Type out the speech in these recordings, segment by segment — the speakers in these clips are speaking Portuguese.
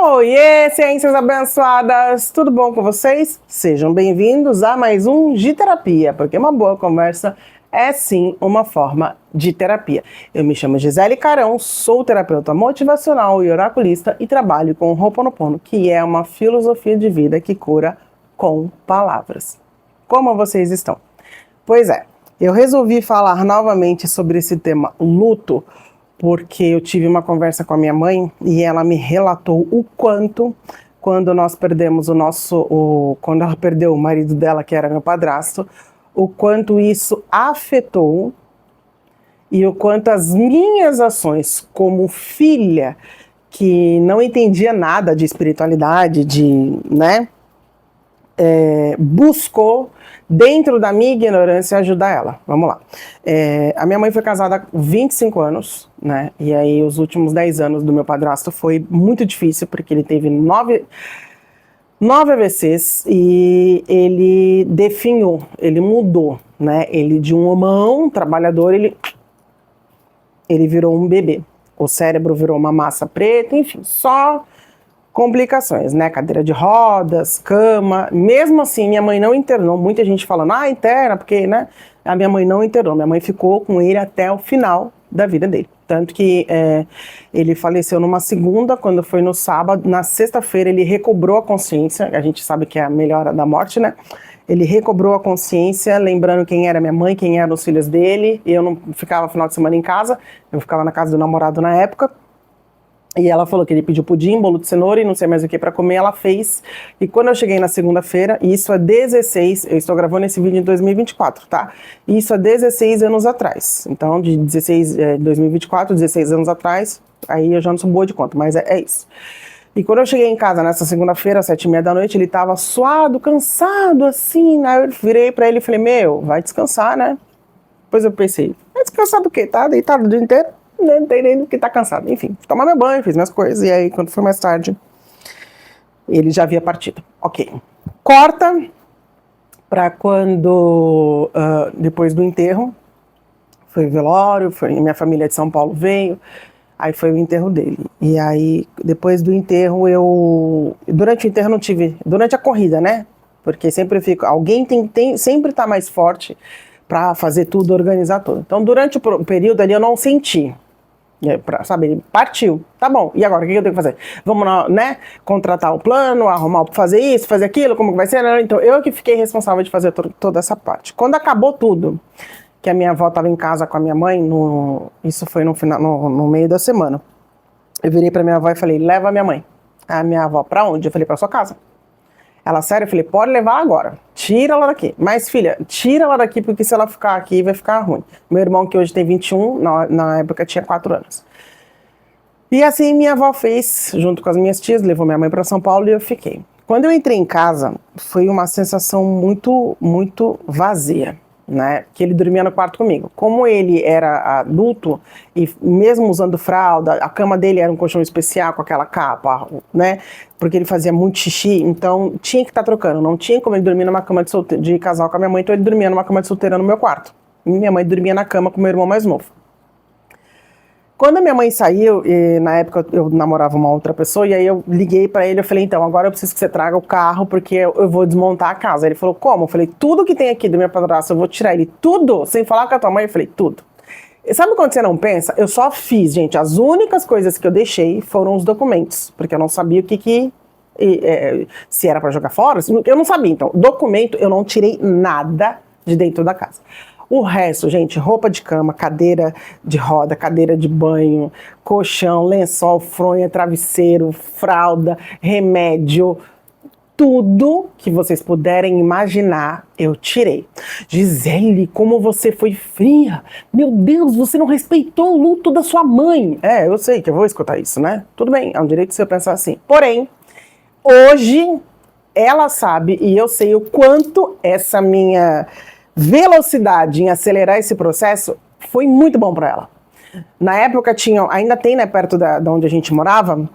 Oiê, ciências abençoadas! Tudo bom com vocês? Sejam bem-vindos a mais um Giterapia, porque uma boa conversa é sim uma forma de terapia. Eu me chamo Gisele Carão, sou terapeuta motivacional e oraculista e trabalho com o Ho'oponopono, que é uma filosofia de vida que cura com palavras. Como vocês estão? Pois é, eu resolvi falar novamente sobre esse tema luto, porque eu tive uma conversa com a minha mãe e ela me relatou o quanto, quando nós perdemos quando ela perdeu o marido dela, que era meu padrasto, o quanto isso afetou e o quanto as minhas ações como filha, que não entendia nada de espiritualidade, buscou, dentro da minha ignorância, ajudar ela. Vamos lá. A minha mãe foi casada há 25 anos, né? E aí os últimos 10 anos do meu padrasto foi muito difícil, porque ele teve 9 AVCs e ele definhou, ele mudou, né? Ele de um homão trabalhador, ele virou um bebê. O cérebro virou uma massa preta, enfim, só complicações, né? Cadeira de rodas, cama. Mesmo assim, minha mãe não internou. Muita gente falando, interna, porque, né? A minha mãe não internou. Minha mãe ficou com ele até o final da vida dele. Tanto que ele faleceu numa segunda, quando foi no sábado. Na sexta-feira, ele recobrou a consciência. A gente sabe que é a melhora da morte, né? Ele recobrou a consciência, lembrando quem era minha mãe, quem eram os filhos dele. Eu não ficava final de semana em casa. Eu ficava na casa do namorado na época. E ela falou que ele pediu pudim, bolo de cenoura e não sei mais o que para comer, ela fez. E quando eu cheguei na segunda-feira, isso há 16, eu estou gravando esse vídeo em 2024, tá? Isso há 16 anos atrás. Então, de 2024, 16 anos atrás, aí eu já não sou boa de conta, mas é isso. E quando eu cheguei em casa nessa segunda-feira, às 7h30 da noite, ele tava suado, cansado, assim, né? Eu virei para ele e falei, vai descansar, né? Depois eu pensei, vai descansar do quê? Tá deitado o dia inteiro? Não tem nem que tá cansado. Enfim, tomar meu banho, fiz minhas coisas. E aí, quando foi mais tarde, ele já havia partido. Ok. Corta pra quando, depois do enterro, foi o velório, minha família de São Paulo veio, aí foi o enterro dele. E aí, depois do enterro, durante o enterro não tive, durante a corrida, né? Porque sempre alguém sempre tá mais forte pra fazer tudo, organizar tudo. Então, durante o período ali, eu não senti. Sabe, ele partiu, tá bom, e agora, o que eu tenho que fazer? Vamos, né, contratar o plano, arrumar, fazer isso, fazer aquilo, como que vai ser? Então, eu que fiquei responsável de fazer toda essa parte. Quando acabou tudo, que a minha avó estava em casa com a minha mãe, isso foi no meio da semana, eu virei pra minha avó e falei, leva a minha mãe. A minha avó, pra onde? Eu falei, pra sua casa. Ela, sério? Eu falei, pode levar agora, tira ela daqui. Mas, filha, tira ela daqui, porque se ela ficar aqui, vai ficar ruim. Meu irmão, que hoje tem 21, na época tinha 4 anos. E assim minha avó fez, junto com as minhas tias, levou minha mãe para São Paulo e eu fiquei. Quando eu entrei em casa, foi uma sensação muito, muito vazia, né? Que ele dormia no quarto comigo. Como ele era adulto, e mesmo usando fralda, a cama dele era um colchão especial com aquela capa, né? Porque ele fazia muito xixi, então tinha que estar trocando. Não tinha como ele dormir numa cama de casal com a minha mãe, então ele dormia numa cama de solteira no meu quarto. E minha mãe dormia na cama com o meu irmão mais novo. Quando a minha mãe saiu, e na época eu namorava uma outra pessoa, e aí eu liguei pra ele, eu falei, então, agora eu preciso que você traga o carro, porque eu vou desmontar a casa. Ele falou, como? Eu falei, tudo que tem aqui do meu padrasto, eu vou tirar ele, tudo, sem falar com a tua mãe. Eu falei, tudo. E sabe quando você não pensa? Eu só fiz, gente, as únicas coisas que eu deixei foram os documentos, porque eu não sabia o se era pra jogar fora, eu não sabia. Então, documento, eu não tirei nada de dentro da casa. O resto, gente, roupa de cama, cadeira de roda, cadeira de banho, colchão, lençol, fronha, travesseiro, fralda, remédio, tudo que vocês puderem imaginar, eu tirei. Gisele, como você foi fria. Meu Deus, você não respeitou o luto da sua mãe. Eu sei que eu vou escutar isso, né? Tudo bem, é um direito seu pensar assim. Porém, hoje, ela sabe e eu sei o quanto essa minha velocidade em acelerar esse processo foi muito bom para ela. Na época ainda tem, né, perto da onde a gente morava,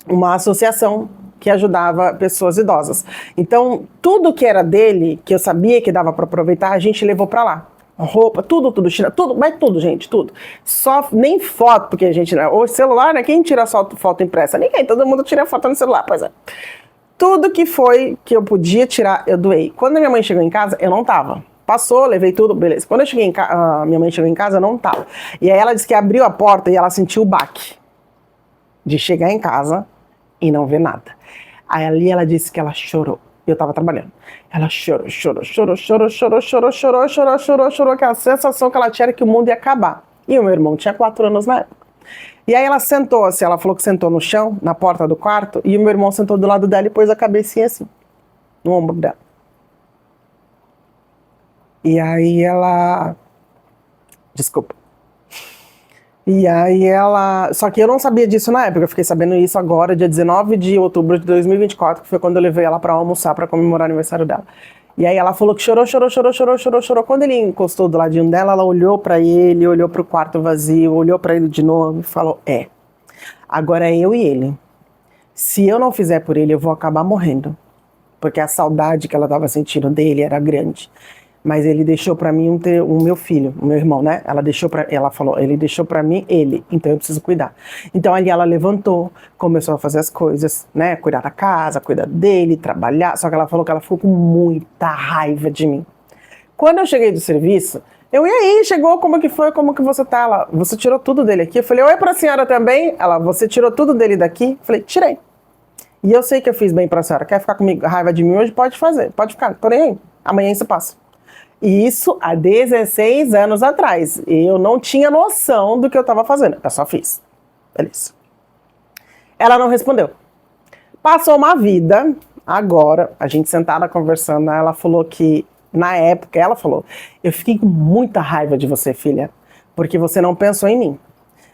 uma associação que ajudava pessoas idosas. Então, tudo que era dele, que eu sabia que dava para aproveitar, a gente levou para lá. roupa, tudo, chinelo, tudo, mas tudo, gente, tudo. Só, nem foto, porque a gente, né, o celular, né, quem tira só foto impressa? Ninguém, todo mundo tira foto no celular, pois é. Tudo que foi que eu podia tirar, eu doei. Quando a minha mãe chegou em casa, eu não tava. Passou, levei tudo, beleza. Quando eu cheguei em casa, minha mãe chegou em casa, eu não tava. E aí ela disse que abriu a porta e ela sentiu o baque de chegar em casa e não ver nada. Aí ali ela disse que ela chorou. Eu tava trabalhando. Ela chorou, aquela sensação que ela tinha era que o mundo ia acabar. E o meu irmão tinha 4 anos na época. E aí ela sentou assim, ela falou que sentou no chão, na porta do quarto, e o meu irmão sentou do lado dela e pôs a cabecinha assim, no ombro dela. E aí ela... Desculpa. E aí ela... Só que eu não sabia disso na época, eu fiquei sabendo isso agora, dia 19 de outubro de 2024, que foi quando eu levei ela pra almoçar, pra comemorar o aniversário dela. E aí ela falou que chorou. Quando ele encostou do ladinho dela, ela olhou pra ele, olhou pro quarto vazio, olhou pra ele de novo e falou, agora é eu e ele. Se eu não fizer por ele, eu vou acabar morrendo. Porque a saudade que ela tava sentindo dele era grande. Mas ele deixou pra mim o meu filho, o meu irmão, né? Ela falou, ele deixou pra mim ele, então eu preciso cuidar. Então ali ela levantou, começou a fazer as coisas, né? Cuidar da casa, cuidar dele, trabalhar. Só que ela falou que ela ficou com muita raiva de mim. Quando eu cheguei do serviço, e aí, chegou, como que foi, como que você tá? Ela, você tirou tudo dele aqui? Eu falei, oi pra senhora também? Ela, você tirou tudo dele daqui? Eu falei, tirei. E eu sei que eu fiz bem pra senhora. Quer ficar comigo, raiva de mim hoje? Pode fazer, pode ficar, tô nem aí. Amanhã isso passa. E isso há 16 anos atrás. Eu não tinha noção do que eu estava fazendo. Eu só fiz. Beleza. Ela não respondeu. Passou uma vida, agora, a gente sentada conversando, ela falou que, na época, ela falou, eu fiquei com muita raiva de você, filha, porque você não pensou em mim.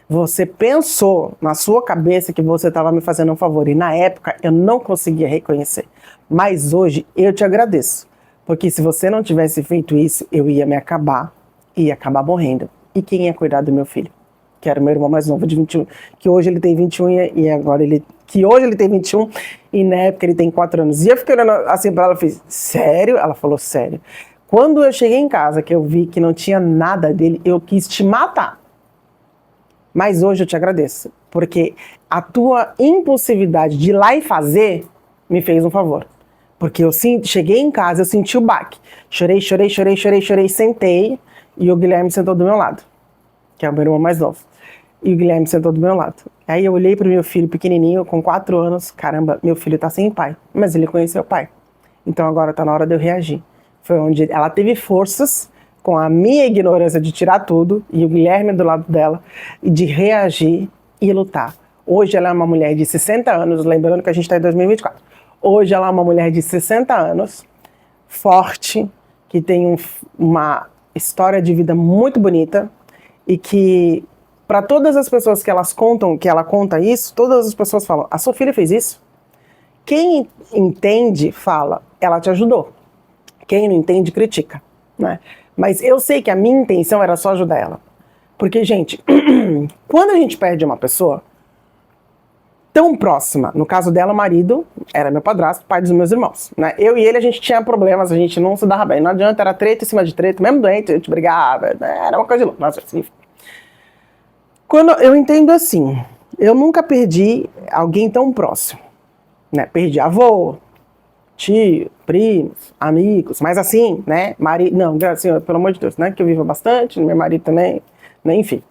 Você pensou na sua cabeça que você estava me fazendo um favor. E na época, eu não conseguia reconhecer. Mas hoje, eu te agradeço. Porque se você não tivesse feito isso, eu ia me acabar, ia acabar morrendo. E quem ia cuidar do meu filho? Que era o meu irmão mais novo, de 21, que hoje ele tem 21 e agora que hoje ele tem 21 e na época ele tem 4 anos. E eu fiquei olhando assim pra ela e fiz, sério? Ela falou, sério. Quando eu cheguei em casa, que eu vi que não tinha nada dele, eu quis te matar. Mas hoje eu te agradeço, porque a tua impulsividade de ir lá e fazer me fez um favor. Porque eu cheguei em casa, eu senti o baque. Chorei, sentei e o Guilherme sentou do meu lado, que é o meu irmão mais novo. E o Guilherme sentou do meu lado. Aí eu olhei pro meu filho pequenininho, com 4 anos, caramba, meu filho tá sem pai, mas ele conheceu o pai. Então agora tá na hora de eu reagir. Foi onde ela teve forças, com a minha ignorância de tirar tudo, e o Guilherme do lado dela, e de reagir e lutar. Hoje ela é uma mulher de 60 anos, lembrando que a gente tá em 2024. Hoje ela é uma mulher de 60 anos, forte, que tem uma história de vida muito bonita e que, para todas as pessoas que ela conta isso, todas as pessoas falam, a sua filha fez isso? Quem entende, fala, ela te ajudou. Quem não entende, critica, né? Mas eu sei que a minha intenção era só ajudar ela. Porque, gente, quando a gente perde uma pessoa tão próxima, no caso dela, o marido era meu padrasto, pai dos meus irmãos, né? Eu e ele, a gente tinha problemas, a gente não se dava bem, não adianta, era treta em cima de treta, mesmo doente, a gente brigava, era uma coisa de louca, nossa, assim. Quando eu entendo assim, eu nunca perdi alguém tão próximo, né? Perdi avô, tio, primos, amigos, mas assim, né? Marido, não, assim, pelo amor de Deus, né? Que eu vivo bastante, meu marido também, né? Enfim.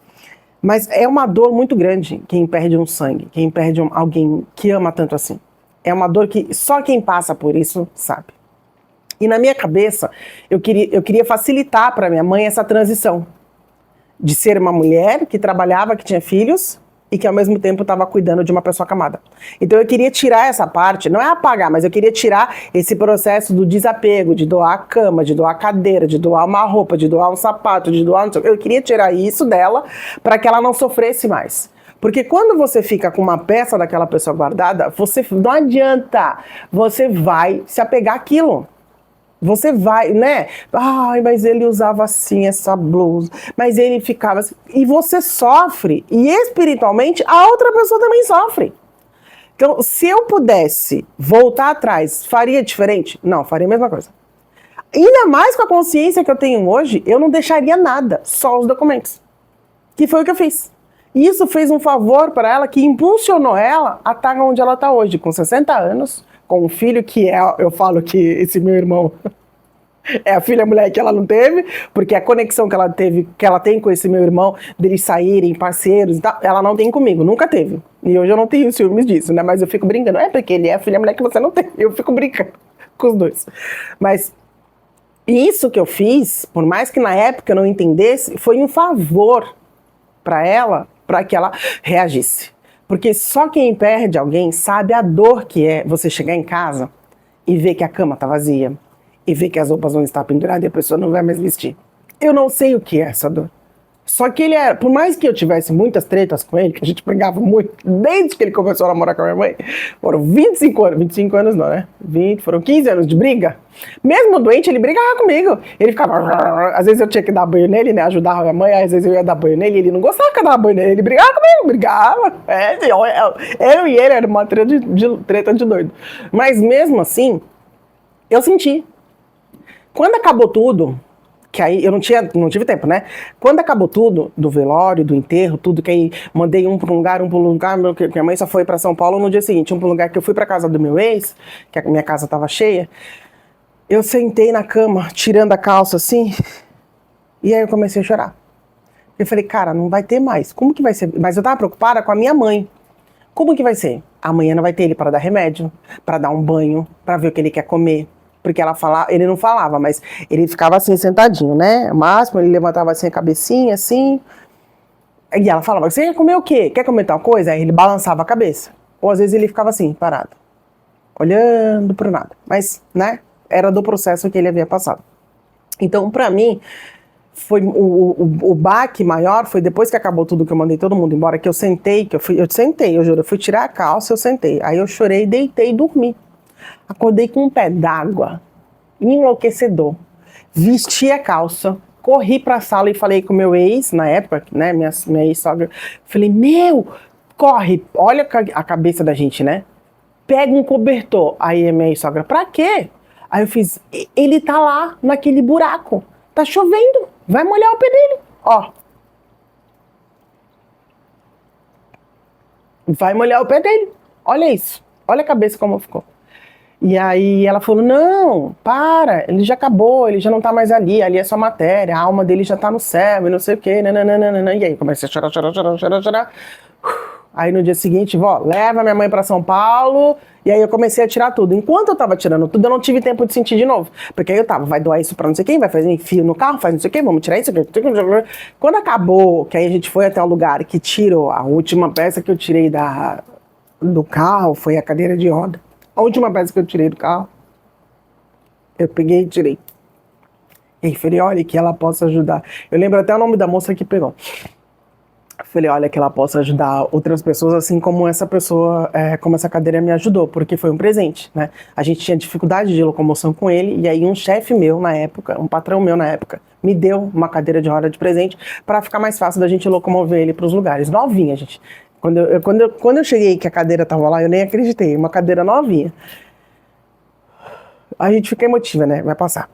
Mas é uma dor muito grande quem perde um sangue, quem perde alguém que ama tanto assim. É uma dor que só quem passa por isso sabe. E na minha cabeça, eu queria facilitar para minha mãe essa transição. De ser uma mulher que trabalhava, que tinha filhos e que ao mesmo tempo estava cuidando de uma pessoa acamada. Então eu queria tirar essa parte, não é apagar, mas eu queria tirar esse processo do desapego, de doar a cama, de doar a cadeira, de doar uma roupa, de doar um sapato, de doar... Eu queria tirar isso dela para que ela não sofresse mais. Porque quando você fica com uma peça daquela pessoa guardada, não adianta, você vai se apegar àquilo. Você vai, né? Ai, mas ele usava assim essa blusa, mas ele ficava assim. E você sofre, e espiritualmente a outra pessoa também sofre. Então, se eu pudesse voltar atrás, faria diferente? Não, faria a mesma coisa. Ainda mais com a consciência que eu tenho hoje, eu não deixaria nada, só os documentos. Que foi o que eu fiz. E isso fez um favor para ela, que impulsionou ela a estar onde ela está hoje, com 60 anos, com um filho que eu falo que esse meu irmão é a filha mulher que ela não teve, porque a conexão que ela teve, que ela tem com esse meu irmão, deles saírem parceiros e tal, ela não tem comigo, nunca teve. E hoje eu não tenho ciúmes disso, né? Mas eu fico brincando, porque ele é a filha mulher que você não tem. Eu fico brincando com os dois. Mas isso que eu fiz, por mais que na época eu não entendesse, foi um favor para ela, para que ela reagisse. Porque só quem perde alguém sabe a dor que é você chegar em casa e ver que a cama tá vazia, e ver que as roupas vão estar penduradas e a pessoa não vai mais vestir. Eu não sei o que é essa dor. Só que ele era, por mais que eu tivesse muitas tretas com ele, que a gente brigava muito, desde que ele começou a namorar com a minha mãe, foram 25 anos, 25 anos não, né? Foram 15 anos de briga. Mesmo doente, ele brigava comigo. Ele ficava, às vezes eu tinha que dar banho nele, né? Ajudar a minha mãe, às vezes eu ia dar banho nele, ele não gostava que eu dava banho nele, ele brigava comigo, brigava. Eu e ele era uma treta de doido. Mas mesmo assim, eu senti. Quando acabou tudo, que aí eu não tive tempo, né? Quando acabou tudo, do velório, do enterro, tudo, que aí mandei um para um lugar, que minha mãe só foi para São Paulo no dia seguinte, um para um lugar que eu fui para casa do meu ex, que a minha casa tava cheia, eu sentei na cama, tirando a calça assim, e aí eu comecei a chorar. Eu falei, cara, não vai ter mais, como que vai ser? Mas eu tava preocupada com a minha mãe. Como que vai ser? Amanhã não vai ter ele para dar remédio, para dar um banho, para ver o que ele quer comer. Porque ele não falava, mas ele ficava assim, sentadinho, né? O máximo, ele levantava assim a cabecinha, assim. E ela falava, você quer comer o quê? Quer comer tal coisa? Aí ele balançava a cabeça. Ou às vezes ele ficava assim, parado, olhando pro nada. Mas, né? Era do processo que ele havia passado. Então, pra mim, foi o baque maior foi depois que acabou tudo, que eu mandei todo mundo embora, que eu sentei, eu juro, eu fui tirar a calça, eu sentei. Aí eu chorei, deitei e dormi. Acordei com um pé d'água, enlouquecedor. Vesti a calça, corri pra sala e falei com meu ex, na época, né, minha ex-sogra. Falei, corre, olha a cabeça da gente, né? Pega um cobertor. Aí a minha ex-sogra, pra quê? Aí eu fiz, ele tá lá, naquele buraco. Tá chovendo, vai molhar o pé dele, ó. Vai molhar o pé dele, olha isso. Olha a cabeça como ficou. E aí ela falou, não, para, ele já acabou, ele já não tá mais ali é só matéria, a alma dele já tá no céu e não sei o que, nananana. E aí comecei a chorar. Aí no dia seguinte, leva minha mãe pra São Paulo, e aí eu comecei a tirar tudo. Enquanto eu tava tirando tudo, eu não tive tempo de sentir de novo, porque aí eu tava, vai doar isso pra não sei quem, vai fazer enfio no carro, faz não sei o que, vamos tirar isso. Quando acabou, que aí a gente foi até o lugar que tirou, a última peça que eu tirei do carro foi a cadeira de roda. A última peça que eu tirei do carro, eu peguei e tirei. E falei, olha, que ela possa ajudar. Eu lembro até o nome da moça que pegou. Falei, olha, que ela possa ajudar outras pessoas, assim como essa pessoa, como essa cadeira me ajudou, porque foi um presente, né? A gente tinha dificuldade de locomoção com ele, e aí um chefe meu na época, um patrão meu na época, me deu uma cadeira de roda de presente para ficar mais fácil da gente locomover ele para os lugares. Novinha, gente. Quando eu cheguei que a cadeira tava lá, eu nem acreditei, uma cadeira novinha. A gente fica emotiva, né? Vai passar.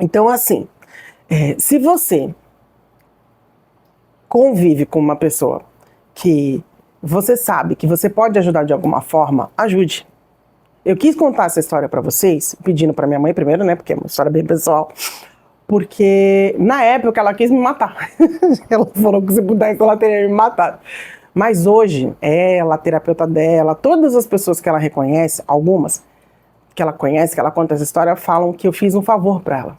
Então, assim, se você convive com uma pessoa que você sabe que você pode ajudar de alguma forma, ajude. Eu quis contar essa história pra vocês, pedindo pra minha mãe primeiro, né? Porque é uma história bem pessoal. Porque na época ela quis me matar. Ela falou que se pudesse ela teria me matado. Mas hoje, ela, a terapeuta dela, todas as pessoas que ela reconhece, algumas que ela conhece, que ela conta essa história, falam que eu fiz um favor para ela.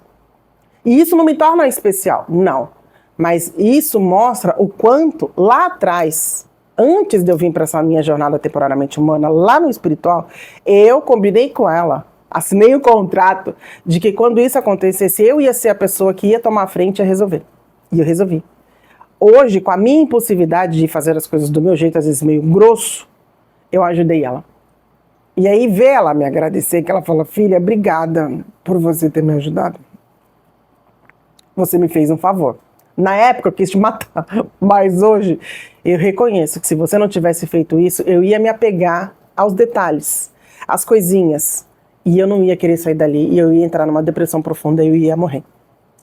E isso não me torna especial, não. Mas isso mostra o quanto lá atrás, antes de eu vir para essa minha jornada temporariamente humana, lá no espiritual, eu combinei com ela, assinei um contrato de que quando isso acontecesse, eu ia ser a pessoa que ia tomar a frente e ia resolver. E eu resolvi. Hoje, com a minha impulsividade de fazer as coisas do meu jeito, às vezes meio grosso, eu ajudei ela. E aí ver ela me agradecer, que ela fala, filha, obrigada por você ter me ajudado. Você me fez um favor. Na época eu quis te matar, mas hoje eu reconheço que se você não tivesse feito isso, eu ia me apegar aos detalhes, às coisinhas. E eu não ia querer sair dali, e eu ia entrar numa depressão profunda e eu ia morrer.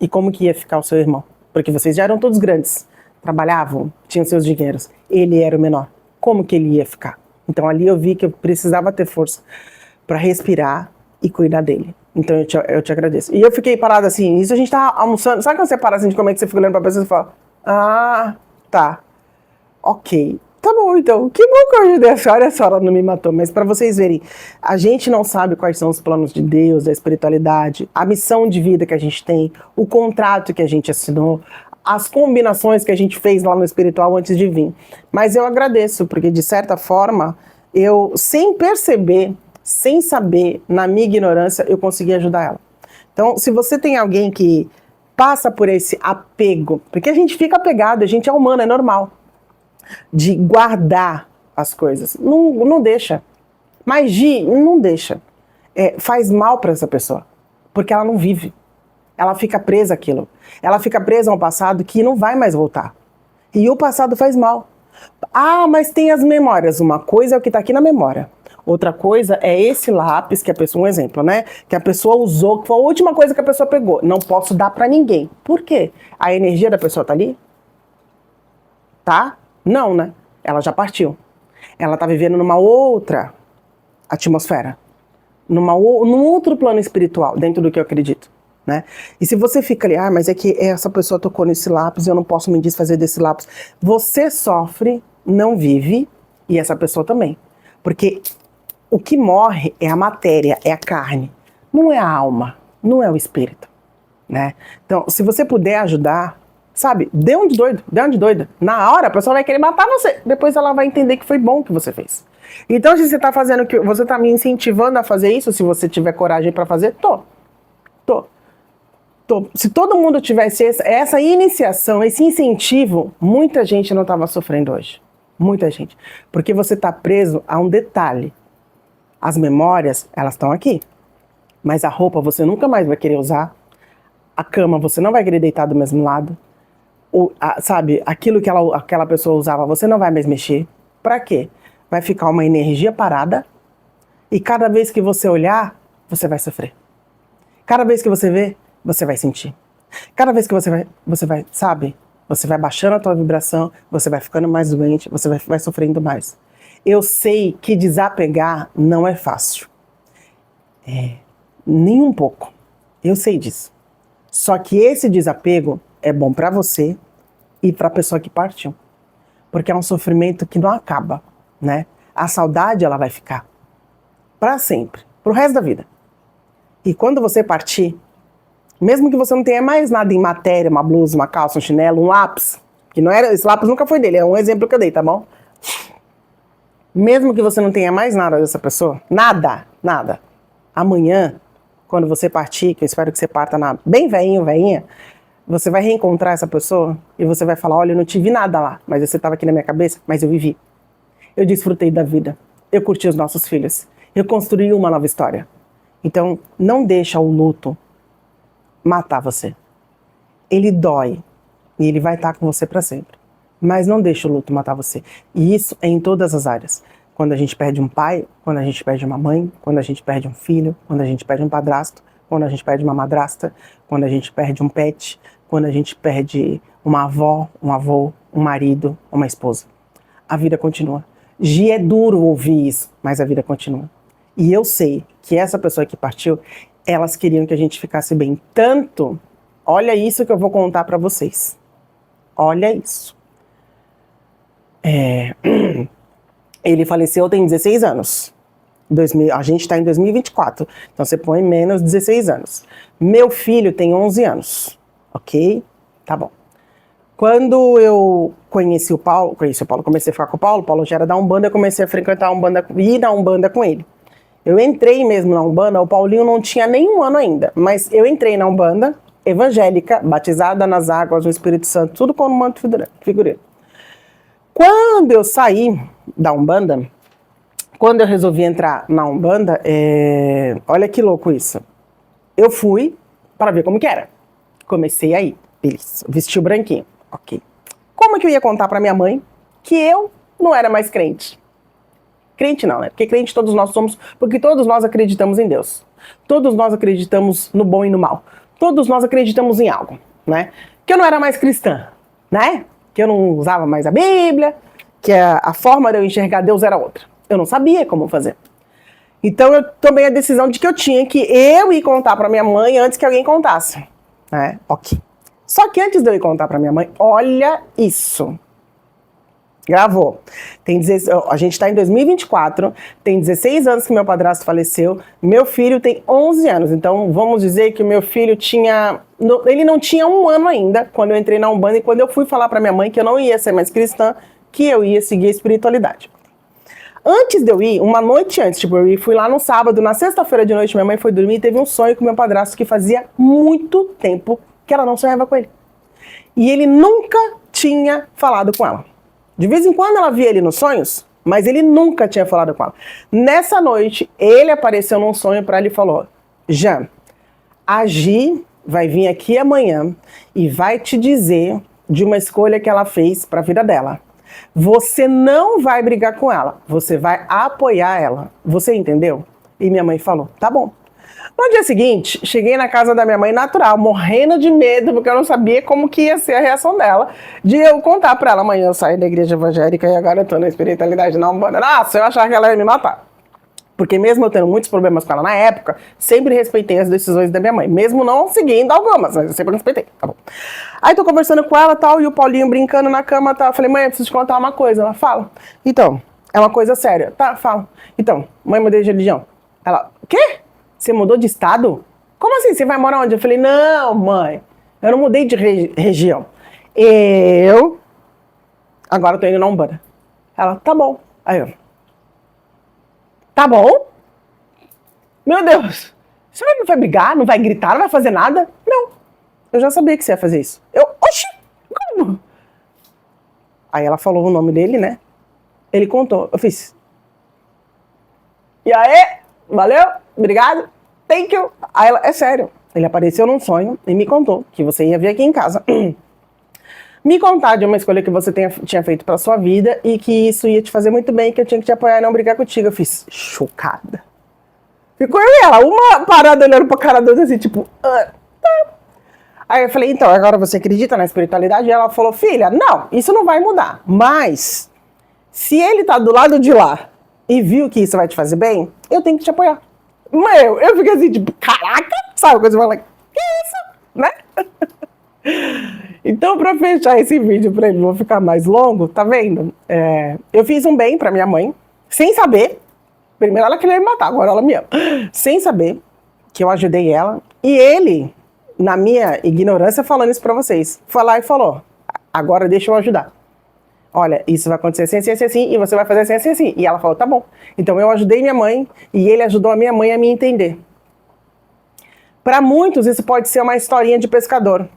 E como que ia ficar o seu irmão? Porque vocês já eram todos grandes, trabalhavam, tinham seus dinheiros. Ele era o menor. Como que ele ia ficar? Então ali eu vi que eu precisava ter força para respirar e cuidar dele. Então eu te agradeço. E eu fiquei parada assim, isso a gente tá almoçando. Sabe quando você para assim de comer, que você fica olhando pra pessoa e fala, ah, tá, ok. Tá bom, então. Que bom que eu ajudei a senhora não me matou. Mas para vocês verem, a gente não sabe quais são os planos de Deus, da espiritualidade, a missão de vida que a gente tem, o contrato que a gente assinou, as combinações que a gente fez lá no espiritual antes de vir. Mas eu agradeço, porque de certa forma, eu, sem perceber, sem saber, na minha ignorância, eu consegui ajudar ela. Então, se você tem alguém que passa por esse apego, porque a gente fica apegado, a gente é humano, é normal, de guardar as coisas. Não deixa. Mas Gi, não deixa. Faz mal para essa pessoa, porque ela não vive. Ela fica presa àquilo. Ela fica presa a um passado que não vai mais voltar. E o passado faz mal. Ah, mas tem as memórias. Uma coisa é o que está aqui na memória. Outra coisa é esse lápis que a pessoa, um exemplo, né? Que a pessoa usou, que foi a última coisa que a pessoa pegou. Não posso dar para ninguém. Por quê? A energia da pessoa tá ali? Tá? Não, né? Ela já partiu. Ela tá vivendo numa outra atmosfera. Num outro plano espiritual, dentro do que eu acredito. Né? E se você fica ali, mas é que essa pessoa tocou nesse lápis, eu não posso me desfazer desse lápis. Você sofre, não vive, e essa pessoa também. Porque o que morre é a matéria, é a carne. Não é a alma, não é o espírito. Né? Então, se você puder ajudar, sabe, dê um de doido, dê um de doida. Na hora, a pessoa vai querer matar você. Depois ela vai entender que foi bom o que você fez. Então, se você tá fazendo, você tá me incentivando a fazer isso, se você tiver coragem para fazer, tô. Se todo mundo tivesse essa iniciação, esse incentivo, muita gente não estava sofrendo hoje. Muita gente. Porque você está preso a um detalhe. As memórias, elas estão aqui. Mas a roupa você nunca mais vai querer usar. A cama você não vai querer deitar do mesmo lado. Sabe, aquilo que aquela pessoa usava, você não vai mais mexer. Para quê? Vai ficar uma energia parada. E cada vez que você olhar, você vai sofrer. Cada vez que você vê, você vai sentir. Cada vez que você vai, sabe? Você vai baixando a tua vibração, você vai ficando mais doente, você vai sofrendo mais. Eu sei que desapegar não é fácil. Nem um pouco. Eu sei disso. Só que esse desapego é bom para você e para a pessoa que partiu. Porque é um sofrimento que não acaba, né? A saudade, ela vai ficar. Para sempre. Pro resto da vida. E quando você partir, mesmo que você não tenha mais nada em matéria, uma blusa, uma calça, um chinelo, um lápis, que não era, esse lápis nunca foi dele, é um exemplo que eu dei, tá bom? Mesmo que você não tenha mais nada dessa pessoa, nada, amanhã, quando você partir, que eu espero que você parta bem velhinho, velhinha, você vai reencontrar essa pessoa e você vai falar, olha, eu não tive nada lá, mas você estava aqui na minha cabeça, mas eu vivi. Eu desfrutei da vida, eu curti os nossos filhos, eu construí uma nova história. Então, não deixa o luto matar você. Ele dói e ele vai estar com você para sempre. Mas não deixa o luto matar você. E isso é em todas as áreas. Quando a gente perde um pai, quando a gente perde uma mãe, quando a gente perde um filho, quando a gente perde um padrasto, quando a gente perde uma madrasta, quando a gente perde um pet, quando a gente perde uma avó, um avô, um marido, uma esposa. A vida continua. Gi, é duro ouvir isso, mas a vida continua. E eu sei que essa pessoa que partiu, elas queriam que a gente ficasse bem. Tanto, olha isso que eu vou contar pra vocês. Olha isso. Ele faleceu tem 16 anos. A gente tá em 2024. Então você põe menos 16 anos. Meu filho tem 11 anos. Ok? Tá bom. Quando eu conheci o Paulo, comecei a ficar com o Paulo já era da Umbanda, eu comecei a frequentar a Umbanda, ir na Umbanda com ele. Eu entrei mesmo na Umbanda, o Paulinho não tinha nem um ano ainda, mas eu entrei na Umbanda, evangélica, batizada nas águas do Espírito Santo, tudo com o manto figurino. Quando eu saí da Umbanda, quando eu resolvi entrar na Umbanda, olha que louco isso. Eu fui para ver como que era. Comecei aí, beleza, vesti o branquinho, ok. Como que eu ia contar para minha mãe que eu não era mais crente? Crente não, né? Porque crente todos nós somos, porque todos nós acreditamos em Deus. Todos nós acreditamos no bom e no mal. Todos nós acreditamos em algo, né? Que eu não era mais cristã, né? Que eu não usava mais a Bíblia, que a forma de eu enxergar Deus era outra. Eu não sabia como fazer. Então eu tomei a decisão de que eu tinha que eu ir contar para minha mãe antes que alguém contasse, né? Ok. Só que antes de eu ir contar para minha mãe, olha isso. Gravou. A gente está em 2024, tem 16 anos que meu padrasto faleceu, meu filho tem 11 anos, então vamos dizer que o meu filho ele não tinha 1 ano ainda, quando eu entrei na Umbanda e quando eu fui falar para minha mãe que eu não ia ser mais cristã, que eu ia seguir a espiritualidade. Antes de eu ir, uma noite antes, tipo, eu fui lá no sábado, na sexta-feira de noite minha mãe foi dormir e teve um sonho com meu padrasto que fazia muito tempo que ela não sonhava com ele. E ele nunca tinha falado com ela. De vez em quando ela via ele nos sonhos, mas ele nunca tinha falado com ela. Nessa noite, ele apareceu num sonho para ela e falou: Jean, a Gi vai vir aqui amanhã e vai te dizer de uma escolha que ela fez para a vida dela. Você não vai brigar com ela, você vai apoiar ela. Você entendeu? E minha mãe falou: tá bom. No dia seguinte, cheguei na casa da minha mãe natural, morrendo de medo, porque eu não sabia como que ia ser a reação dela, de eu contar pra ela: amanhã eu saí da igreja evangélica e agora eu tô na espiritualidade na Umbanda. Nossa, eu achava que ela ia me matar. Porque mesmo eu tendo muitos problemas com ela na época, sempre respeitei as decisões da minha mãe. Mesmo não seguindo algumas, mas eu sempre respeitei, tá bom. Aí tô conversando com ela, tal, e o Paulinho brincando na cama, tal. Eu falei: mãe, eu preciso te contar uma coisa. Ela: fala. Então, é uma coisa séria. Tá, fala. Então, mãe, mudei de religião. Ela: o quê? Você mudou de estado? Como assim? Você vai morar onde? Eu falei: não, mãe, eu não mudei de região. Agora eu tô indo na Umbanda. Ela: tá bom. Aí eu: tá bom? Meu Deus, você não vai brigar, não vai gritar, não vai fazer nada? Não, eu já sabia que você ia fazer isso. Oxi, como? Aí ela falou o nome dele, né? Ele contou, eu fiz: e aí, valeu, obrigado, thank you. Aí ela: é sério, ele apareceu num sonho e me contou que você ia vir aqui em casa me contar de uma escolha que você tinha feito pra sua vida e que isso ia te fazer muito bem, que eu tinha que te apoiar e não brigar contigo. Eu fiz: chocada. Ficou eu e ela, uma parada olhando pra cara dela assim, tipo... tá. Aí eu falei: então, agora você acredita na espiritualidade? E ela falou: filha, não, isso não vai mudar. Mas, se ele tá do lado de lá e viu que isso vai te fazer bem, eu tenho que te apoiar. Eu fiquei assim, tipo, caraca, sabe? Coisa que eu falei: que isso? Né? Então, pra fechar esse vídeo pra ele não ficar mais longo, tá vendo? Eu fiz um bem pra minha mãe, sem saber. Primeiro ela queria me matar, agora ela me ama. Sem saber que eu ajudei ela. E ele, na minha ignorância, falando isso pra vocês, foi lá e falou: agora deixa eu ajudar. Olha, isso vai acontecer assim, assim, assim, assim, e você vai fazer assim, assim, assim. E ela falou: tá bom. Então eu ajudei minha mãe e ele ajudou a minha mãe a me entender. Pra muitos, isso pode ser uma historinha de pescador.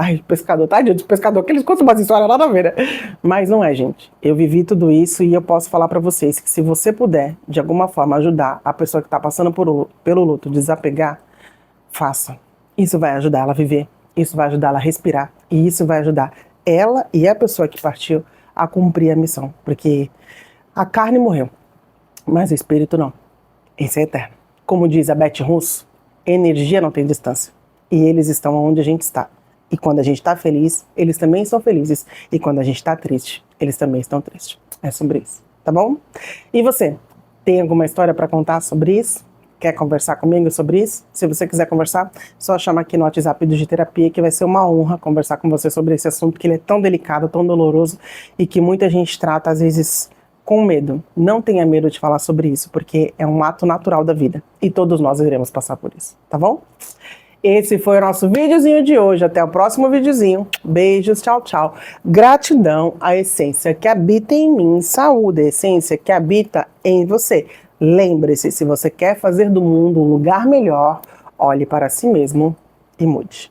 Ai, pescador, tadinho de pescador, que eles contam umas histórias nada a ver, né? Mas não é, gente. Eu vivi tudo isso e eu posso falar pra vocês que se você puder, de alguma forma, ajudar a pessoa que tá passando pelo luto, desapegar, faça. Isso vai ajudar ela a viver, isso vai ajudar ela a respirar, e isso vai ajudar ela e a pessoa que partiu a cumprir a missão. Porque a carne morreu, mas o espírito não. Esse é eterno. Como diz a Beth Russo, energia não tem distância. E eles estão onde a gente está. E quando a gente tá feliz, eles também são felizes. E quando a gente tá triste, eles também estão tristes. É sobre isso, tá bom? E você, tem alguma história pra contar sobre isso? Quer conversar comigo sobre isso? Se você quiser conversar, só chama aqui no WhatsApp do Giterapia, que vai ser uma honra conversar com você sobre esse assunto, que ele é tão delicado, tão doloroso, e que muita gente trata, às vezes, com medo. Não tenha medo de falar sobre isso, porque é um ato natural da vida. E todos nós iremos passar por isso, tá bom? Esse foi o nosso videozinho de hoje. Até o próximo videozinho. Beijos, tchau, tchau. Gratidão à essência que habita em mim. Saúde, a essência que habita em você. Lembre-se, se você quer fazer do mundo um lugar melhor, olhe para si mesmo e mude.